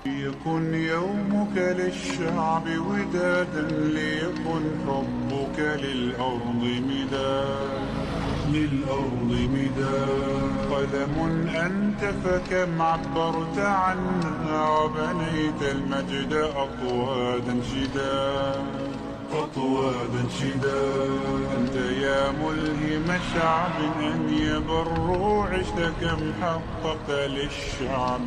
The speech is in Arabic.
ليكن يومك للشعب ودادا، ليكن حبك للأرض مداد. قلم أنت فكم عبرت عنها، وبنيت المجد أطوادا شداد. أنت يا ملهم شعب أن يبروا، عشت كم حققت للشعب